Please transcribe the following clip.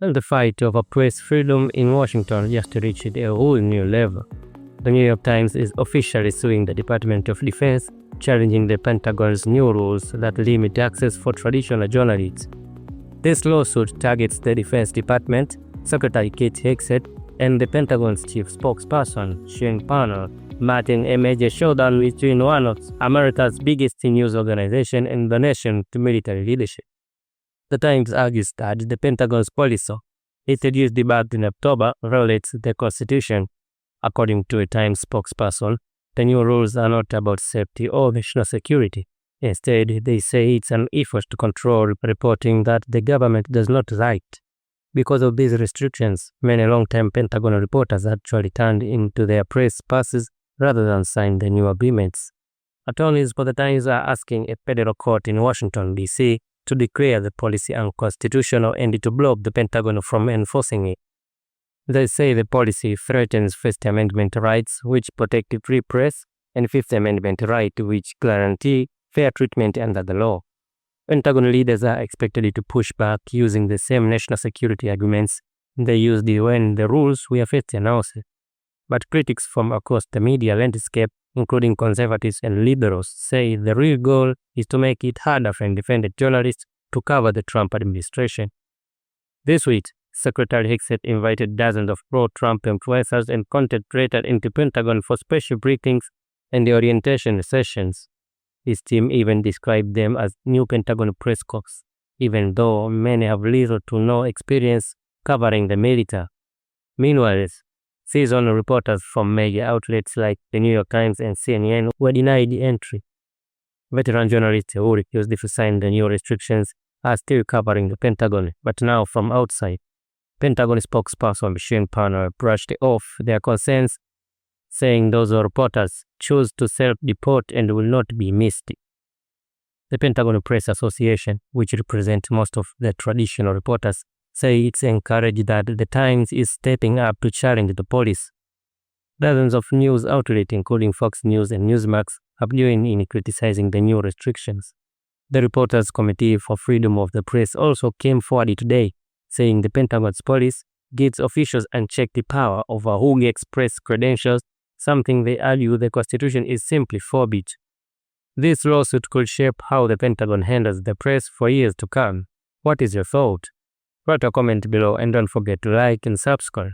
And the fight over press freedom in Washington just reached a whole new level. The New York Times is officially suing the Department of Defense, challenging the Pentagon's new rules that limit access for traditional journalists. This lawsuit targets the Defense Department, Secretary Kate Hegseth, and the Pentagon's chief spokesperson, Sean Parnell, marking a major showdown between one of America's biggest news organizations and the nation's military leadership. The Times argues that the Pentagon's policy, introduced back in October, violates the Constitution. According to a Times spokesperson, the new rules are not about safety or national security. Instead, they say it's an effort to control reporting that the government does not like. Because of these restrictions, many long-time Pentagon reporters actually turned into their press passes rather than sign the new agreements. Attorneys for the Times are asking a federal court in Washington, D.C. to declare the policy unconstitutional and to block the Pentagon from enforcing it. They say the policy threatens First Amendment rights, which protect free press, and Fifth Amendment rights, which guarantee fair treatment under the law. Pentagon leaders are expected to push back using the same national security arguments they used when the rules were first announced. But critics from across the media landscape, including conservatives and liberals, say the real goal is to make it harder for independent journalists to cover the Trump administration. This week, Secretary Hegseth invited dozens of pro-Trump influencers and content creators into Pentagon for special briefings and orientation sessions. His team even described them as new Pentagon press corps, even though many have little to no experience covering the military. Meanwhile, seasoned reporters from major outlets like the New York Times and CNN were denied entry. Veteran journalists who refused to sign the new restrictions are still covering the Pentagon, but now from outside. Pentagon spokesperson Sean Parnell brushed off their concerns, saying those reporters choose to self-deport and will not be missed. The Pentagon Press Association, which represents most of the traditional reporters, say it's encouraged that the Times is stepping up to challenge the policy. Dozens of news outlets, including Fox News and Newsmax, have joined in criticizing the new restrictions. The Reporters Committee for Freedom of the Press also came forward today, saying the Pentagon's policy gives officials unchecked power over who gets press credentials, something they argue the Constitution is simply forbid. This lawsuit could shape how the Pentagon handles the press for years to come. What is your thought? Write a comment below and don't forget to like and subscribe.